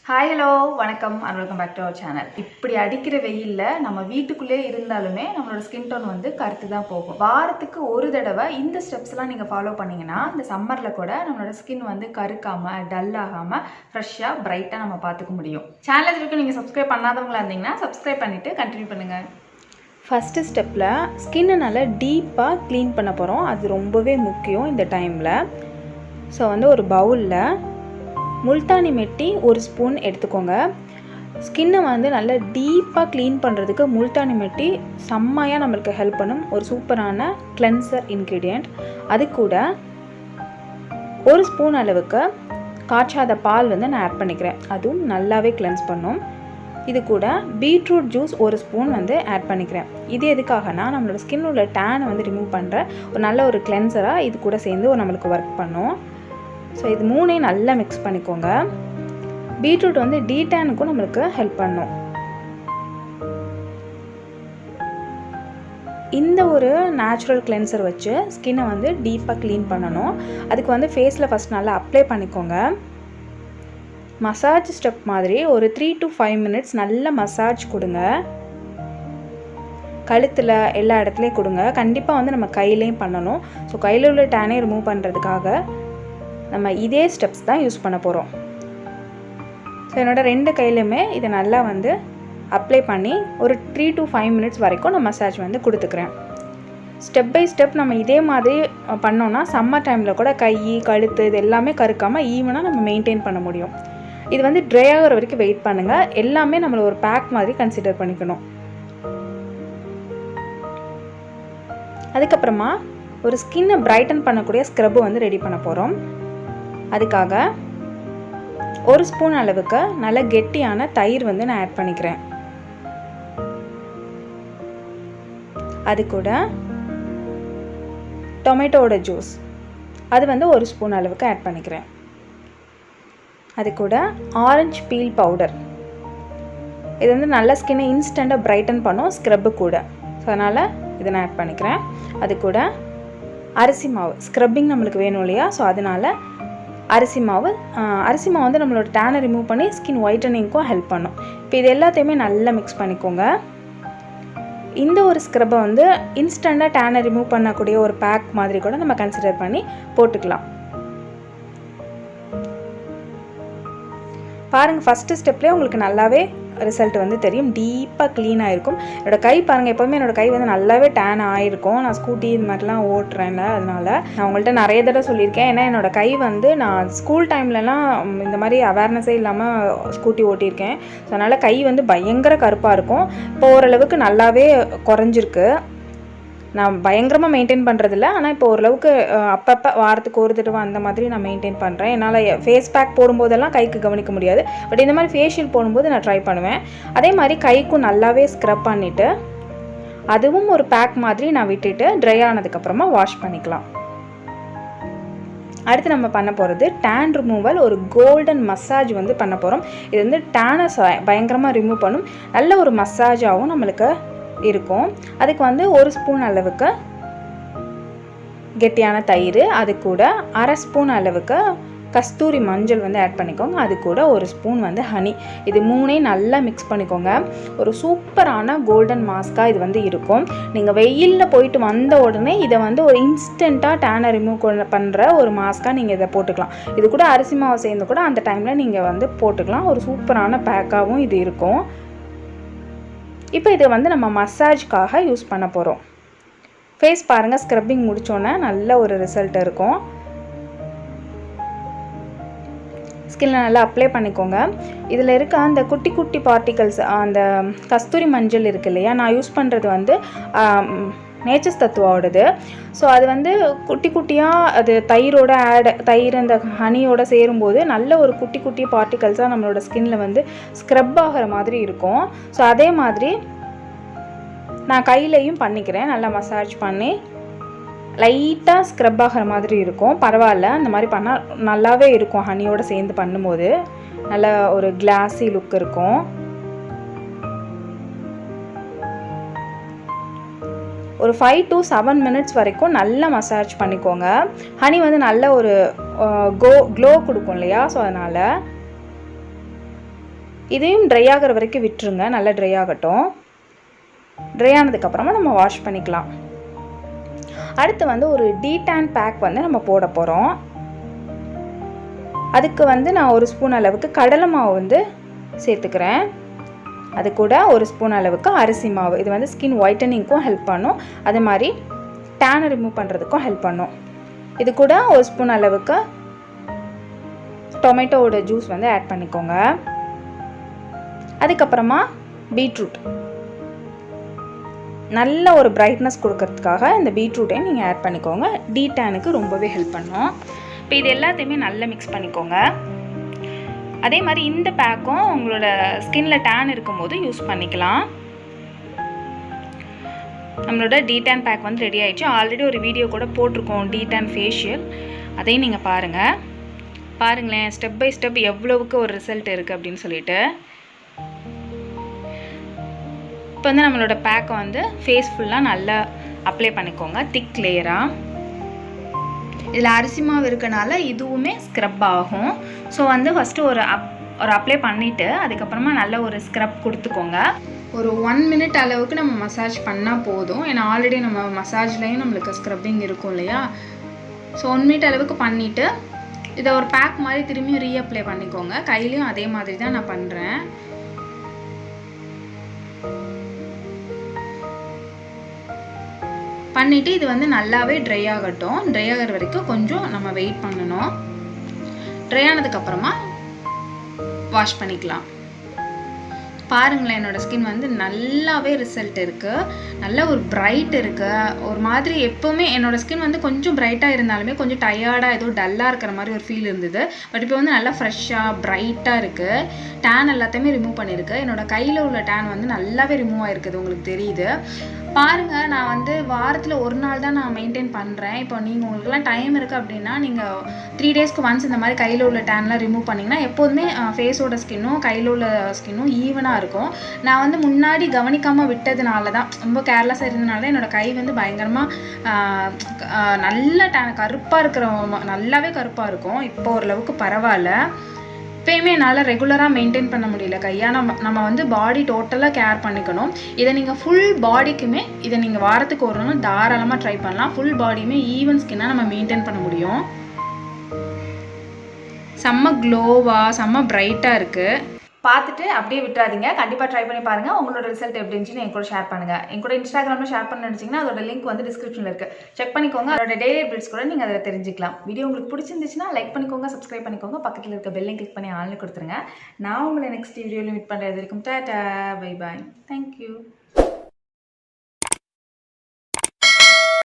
Hi hello வணக்கம் and welcome back to our channel. இப்படி அடிக்கிற வெயிலில் நம்ம வீட்டுக்குள்ளே இருந்தாலுமே நம்மளோட ஸ்கின் டோன் வந்து கருத்து தான் போகும். வாரத்துக்கு ஒரு தடவை இந்த ஸ்டெப்ஸ்லாம் நீங்கள் ஃபாலோ பண்ணிங்கன்னா இந்த சம்மரில் கூட நம்மளோட ஸ்கின் வந்து கருக்காமல் டல் ஆகாமல் ஃப்ரெஷ்ஷாக பிரைட்டாக நம்ம பார்த்துக்க முடியும். சேனல் வரைக்கும் நீங்கள் சப்ஸ்கிரைப் பண்ணாதவங்களா இருந்தீங்கன்னா சப்ஸ்கிரைப் பண்ணிவிட்டு கண்டினியூ பண்ணுங்கள். ஃபஸ்ட்டு ஸ்டெப்பில் ஸ்கின்னை நல்லா டீப்பாக க்ளீன் பண்ண போகிறோம். அது ரொம்பவே முக்கியம் இந்த டைமில். ஸோ ஒரு பவுலில் முல்தானி மெட்டி ஒரு ஸ்பூன் எடுத்துக்கோங்க. ஸ்கின்னை நல்லா டீப்பாக க்ளீன் பண்ணுறதுக்கு முல்தானி மெட்டி செம்மையாக நம்மளுக்கு ஹெல்ப் பண்ணும். ஒரு சூப்பரான கிளென்சர் இன்க்ரீடியண்ட். அது கூட ஒரு ஸ்பூன் அளவுக்கு காய்ச்சாத பால் நான் ஆட் பண்ணிக்கிறேன். அதுவும் நல்லாவே கிளென்ஸ் பண்ணும். இது கூட பீட்ரூட் ஜூஸ் ஒரு ஸ்பூன் ஆட் பண்ணிக்கிறேன். இது எதுக்காகனா நம்மளோட ஸ்கின் உள்ள டேனை ரிமூவ் பண்ணுற ஒரு நல்ல ஒரு கிளென்சராக இது கூட சேர்ந்து நம்மளுக்கு ஒர்க் பண்ணும். ஸோ இது மூணையும் நல்லா மிக்ஸ் பண்ணிக்கோங்க. பீட்ரூட் டீடேனுக்கும் நம்மளுக்கு ஹெல்ப் பண்ணும். இந்த ஒரு நேச்சுரல் கிளென்சர் வச்சு ஸ்கின்னை டீப்பாக க்ளீன் பண்ணணும். அதுக்கு ஃபேஸில் ஃபஸ்ட் நல்லா அப்ளை பண்ணிக்கோங்க. மசாஜ் ஸ்டெப் மாதிரி ஒரு 3 to 5 minutes நல்ல மசாஜ் கொடுங்க. கழுத்தில் எல்லா இடத்துலையும் கொடுங்க. கண்டிப்பாக நம்ம கையிலையும் பண்ணணும். ஸோ கையில் உள்ள டேனை ரிமூவ் பண்ணுறதுக்காக நம்ம இதே ஸ்டெப்ஸ் தான் யூஸ் பண்ண போகிறோம். ஸோ என்னோடய 2 கையிலுமே இதை நல்லா அப்ளை பண்ணி ஒரு 3 to 5 minutes வரைக்கும் நான் மசாஜ் கொடுத்துக்கிறேன். ஸ்டெப் பை ஸ்டெப் நம்ம இதே மாதிரி பண்ணோன்னா சம்மர் டைமில் கூட கை கழுத்து இது எல்லாமே கருக்காமல் ஈவனாக நம்ம மெயின்டைன் பண்ண முடியும். இது ட்ரை ஆகிற வரைக்கும் வெயிட் பண்ணுங்கள். எல்லாமே நம்மளை ஒரு பேக் மாதிரி கன்சிடர் பண்ணிக்கணும். அதுக்கப்புறமா ஒரு ஸ்கின்னை பிரைட்டன் பண்ணக்கூடிய ஸ்க்ரப்பு ரெடி பண்ண போகிறோம். அதுக்காக ஒரு ஸ்பூன் அளவுக்கு நல்ல கெட்டியான தயிர் நான் ஆட் பண்ணிக்கிறேன். அது கூட டொமேட்டோட ஜூஸ் அது ஒரு ஸ்பூன் அளவுக்கு ஆட் பண்ணிக்கிறேன். அது கூட ஆரஞ்சு பீல் பவுடர் இது நல்ல ஸ்கின்னை இன்ஸ்டண்ட்டாக பிரைட்டன் பண்ணும் ஸ்க்ரப்பு கூட. ஸோ அதனால் இதை நான் ஆட் பண்ணிக்கிறேன். அது கூட அரிசி மாவு ஸ்க்ரப்பிங் நம்மளுக்கு வேணும் இல்லையா? ஸோ அதனால் அரிசி மாவு நம்மளோட டேனை ரிமூவ் பண்ணி ஸ்கின் ஒயிட்டனிங்க்கும் ஹெல்ப் பண்ணும். இப்போ இது எல்லாத்தையுமே நல்லா மிக்ஸ் பண்ணிக்கோங்க. இந்த ஒரு ஸ்க்ரப்பை இன்ஸ்டண்ட்டாக டேனை ரிமூவ் பண்ணக்கூடிய ஒரு பேக் மாதிரி கூட நம்ம கன்சிடர் பண்ணி போட்டுக்கலாம். பாருங்கள், ஃபஸ்ட்டு ஸ்டெப்லேயே உங்களுக்கு நல்லாவே ரிசல்ட் தெரியும். டீப்பாக க்ளீனாக இருக்கும். என்னோடய கை பாருங்கள், எப்போவுமே என்னோடய கை நல்லாவே டேன் ஆகிருக்கும். நான் ஸ்கூட்டி இது மாதிரிலாம் ஓட்டுறேன்ல, அதனால் நான் உங்கள்கிட்ட நிறைய தடவை சொல்லியிருக்கேன். ஏன்னா என்னோடய கை நான் ஸ்கூல் டைம்லலாம் இந்த மாதிரி அவேர்னஸே இல்லாமல் ஸ்கூட்டி ஓட்டியிருக்கேன். ஸோ அதனால் கை பயங்கர கருப்பாக இருக்கும். இப்போ ஓரளவுக்கு நல்லாவே குறைஞ்சிருக்கு. நான் பயங்கரமாக மெயின்டைன் பண்ணுறதில்ல. ஆனால் இப்போ ஓரளவுக்கு அப்பப்போ வாரத்துக்கு ஒரு தடவை அந்த மாதிரி நான் மெயின்டைன் பண்ணுறேன். என்னால் ஃபேஸ் பேக் போடும்போதெல்லாம் கைக்கு கவனிக்க முடியாது. பட் இந்த மாதிரி ஃபேஷியல் போடும்போது நான் ட்ரை பண்ணுவேன். அதே மாதிரி கைக்கும் நல்லாவே ஸ்க்ரப் பண்ணிவிட்டு அதுவும் ஒரு பேக் மாதிரி நான் விட்டுட்டு ட்ரை ஆனதுக்கப்புறமா வாஷ் பண்ணிக்கலாம். அடுத்து நம்ம பண்ண போகிறது டேன் ரிமூவல். ஒரு கோல்டன் மசாஜ் பண்ண போகிறோம். இது டேனை பயங்கரமாக ரிமூவ் பண்ணும். நல்ல ஒரு மசாஜாகவும் நம்மளுக்கு இருக்கும். அதுக்கு ஒரு ஸ்பூன் அளவுக்கு கெட்டியான தயிர், அது கூட அரை ஸ்பூன் அளவுக்கு கஸ்தூரி மஞ்சள் ஆட் பண்ணிக்கோங்க. அது கூட ஒரு ஸ்பூன் ஹனி. இது மூணையும் நல்லா மிக்ஸ் பண்ணிக்கோங்க. ஒரு சூப்பரான கோல்டன் மாஸ்காக இது இருக்கும். நீங்கள் வெயிலில் போயிட்டு வந்த உடனே இதை ஒரு இன்ஸ்டண்ட்டாக டேனை ரிமூவ் பண்ணுற ஒரு மாஸ்காக நீங்கள் இதை போட்டுக்கலாம். இது கூட அரிசி மாவு சேர்ந்து கூட அந்த டைமில் நீங்கள் போட்டுக்கலாம். ஒரு சூப்பரான பேக்காகவும் இது இருக்கும். இப்போ இது நம்ம மசாஜ்க்காக யூஸ் பண்ண போகிறோம். ஃபேஸ் பாருங்கள், ஸ்க்ரப்பிங் முடித்தோன்னே நல்ல ஒரு ரிசல்ட் இருக்கும். ஸ்கின்ல நல்லா அப்ளை பண்ணிக்கோங்க. இதில் இருக்க அந்த குட்டி குட்டி பார்ட்டிகல்ஸ், அந்த கஸ்தூரி மஞ்சள் இருக்கு இல்லையா, நான் யூஸ் பண்ணுறது நேச்சர்ஸ் தத்துவாவோடது. ஸோ அது குட்டி குட்டியாக அது தயிர் அந்த ஹனியோட சேரும்போது நல்ல ஒரு குட்டி குட்டி பார்ட்டிகல்ஸாக நம்மளோட ஸ்கின்னில் ஸ்க்ரப் ஆகிற மாதிரி இருக்கும். ஸோ அதே மாதிரி நான் கையிலையும் பண்ணிக்கிறேன். நல்லா மசாஜ் பண்ணி லைட்டாக ஸ்க்ரப் ஆகிற மாதிரி இருக்கும். பரவாயில்ல, அந்த மாதிரி பண்ணால் நல்லாவே இருக்கும். ஹனியோடு சேர்ந்து பண்ணும்போது நல்ல ஒரு கிளாஸி லுக் இருக்கும். ஒரு 5 to 7 minutes வரைக்கும் நல்லா மசாஜ் பண்ணிக்கோங்க. ஹனி நல்ல ஒரு க்ளோ கொடுக்கும் இல்லையா? ஸோ அதனால் இதையும் ட்ரை ஆகிற வரைக்கும் விட்டுருங்க, நல்லா ட்ரை ஆகட்டும். ட்ரை ஆனதுக்கப்புறமா நம்ம வாஷ் பண்ணிக்கலாம். அடுத்து வந்து ஒரு டீடான் பேக் வந்து நம்ம போட போகிறோம். அதுக்கு வந்து நான் 1 ஸ்பூன் அளவுக்கு கடலை மாவு வந்து சேர்த்துக்கிறேன். அது கூட 1 ஸ்பூன் அளவுக்கு அரிசி மாவு. இது வந்து ஸ்கின் ஒயிட்டனிங்க்கும் ஹெல்ப் பண்ணும், அதே மாதிரி டேனை ரிமூவ் பண்ணுறதுக்கும் ஹெல்ப் பண்ணும். இது கூட 1 ஸ்பூன் அளவுக்கு டொமேட்டோவோட ஜூஸ் வந்து ஆட் பண்ணிக்கோங்க. அதுக்கப்புறமா பீட்ரூட், நல்ல ஒரு பிரைட்னஸ் கொடுக்கறதுக்காக இந்த பீட்ரூட்டையும் நீங்கள் ஆட் பண்ணிக்கோங்க. டீடானுக்கு ரொம்பவே ஹெல்ப் பண்ணும். இப்போ இது எல்லாத்தையுமே நல்லா மிக்ஸ் பண்ணிக்கோங்க. அதே மாதிரி இந்த பேக்கும் உங்களோட ஸ்கின்ல டேன் இருக்கும்போது யூஸ் பண்ணிக்கலாம். நம்மளோட டீடான் பேக் வந்து ரெடி ஆயிடுச்சு. ஆல்ரெடி ஒரு வீடியோ கூட போட்டிருக்கோம் டீடான் ஃபேஷியல், அதையும் நீங்கள் பாருங்களேன் ஸ்டெப் பை ஸ்டெப் எவ்வளவுக்கு ஒரு ரிசல்ட் இருக்குது அப்படின்னு சொல்லிட்டு. இப்போ வந்து நம்மளோட பேக்கை வந்து ஃபேஸ் ஃபுல்லாக நல்லா அப்ளை பண்ணிக்கோங்க, திக் லேயராக. இதில் அரிசி மாவு இருக்கனால இதுவுமே ஸ்க்ரப் ஆகும். ஸோ வந்து ஃபஸ்ட்டு ஒரு அப்ளை பண்ணிவிட்டு அதுக்கப்புறமா நல்ல ஒரு ஸ்க்ரப் கொடுத்துக்கோங்க. ஒரு 1 மினிட் அளவுக்கு நம்ம மசாஜ் பண்ணால் போதும். ஏன்னா ஆல்ரெடி நம்ம மசாஜ்லேயும் நம்மளுக்கு ஸ்க்ரப்பிங் இருக்கும் இல்லையா. ஸோ 1 மினிட் அளவுக்கு பண்ணிவிட்டு இதை ஒரு பேக் மாதிரி திரும்பியும் ரீஅப்ளை பண்ணிக்கோங்க. கையிலையும் அதே மாதிரி தான் நான் பண்ணுறேன். பண்ணிவிட்டு இது வந்து நல்லாவே ட்ரை ஆகட்டும். ட்ரை ஆகிற வரைக்கும் கொஞ்சம் நம்ம வெயிட் பண்ணணும். ட்ரை ஆனதுக்கப்புறமா வாஷ் பண்ணிக்கலாம். பாருங்களேன், என்னோடய ஸ்கின் வந்து நல்லாவே ரிசல்ட் இருக்குது. நல்ல ஒரு பிரைட் இருக்குது. ஒரு மாதிரி எப்போவுமே என்னோடய ஸ்கின் வந்து கொஞ்சம் பிரைட்டாக இருந்தாலுமே கொஞ்சம் டயர்டாக ஏதோ டல்லாக இருக்கிற மாதிரி ஒரு ஃபீல் இருந்தது. பட் இப்போ வந்து நல்லா ஃப்ரெஷ்ஷாக பிரைட்டாக இருக்குது. டேன் எல்லாத்தையுமே ரிமூவ் பண்ணியிருக்கு. என்னோடய கையில் உள்ள டேன் வந்து நல்லாவே ரிமூவ் ஆகிருக்குது, உங்களுக்கு தெரியுது. பாருங்கள், நான் வந்து வாரத்தில் 1 நாள் தான் நான் மெயின்டைன் பண்ணுறேன். இப்போ நீங்கள் உங்களுக்குலாம் டைம் இருக்குது அப்படின்னா நீங்கள் 3 டேஸ்க்கு ஒன்ஸ் இந்த மாதிரி கையில் உள்ள டேன்லாம் ரிமூவ் பண்ணிங்கன்னா எப்போதுமே ஃபேஸோட ஸ்கின்னும் கையில் உள்ள ஸ்கின்னும் ஈவனாக இருக்கும். நான் வந்து முன்னாடி கவனிக்காமல் விட்டதுனால தான், ரொம்ப கேர்லெஸ்ஸாக இருந்ததுனால தான் என்னோடய கை வந்து பயங்கரமாக நல்ல கருப்பாக இருக்கிற, நல்லாவே கருப்பாக இருக்கும். இப்போ ஓரளவுக்கு பரவாயில்ல. எப்பயுமே என்னால் ரெகுலராக மெயின்டைன் பண்ண முடியல கையா. நம்ம வந்து பாடி டோட்டலாக கேர் பண்ணிக்கணும். இதை நீங்கள் ஃபுல் பாடிக்குமே இதை நீங்கள் வாரத்துக்கு 1 நாள் தாராளமாக ட்ரை பண்ணலாம். ஃபுல் பாடியுமே ஈவன் ஸ்கின்னாக நம்ம மெயின்டைன் பண்ண முடியும். செம்ம க்ளோவாக செம்ம பிரைட்டாக இருக்குது. பார்த்துட்டு அப்படியே விட்டுறாதீங்க, கண்டிப்பாக ட்ரை பண்ணி பாருங்கள். உங்களோட ரிசல்ட் எப்படி இருந்துச்சுன்னு என் கூட ஷேர் பண்ணுங்கள். என் கூட இன்ஸ்டாகிராமில் ஷேர் பண்ண நினச்சிங்கன்னா அதோட லிங்க் வந்து டிஸ்கிரிப்ஷனில் இருக்குது, செக் பண்ணிக்கோங்க. அதோட டெய்லி அப்டேட்ஸ் கூட நீங்கள் அதில் தெரிஞ்சுக்கலாம். வீடியோ உங்களுக்கு பிடிச்சிருந்துச்சுன்னா லைக் பண்ணிக்கோங்க, சப்ஸ்கிரைப் பண்ணிக்கோங்க, பக்கத்தில் இருக்க பெல்லையும் கிளிக் பண்ணி ஆள்னு கொடுத்துருங்க. நான் உங்களை நெக்ஸ்ட் வீடியோவில் மீட் பண்ணுறது வரைக்கும் டாடா பை பாய், தேங்க்யூ.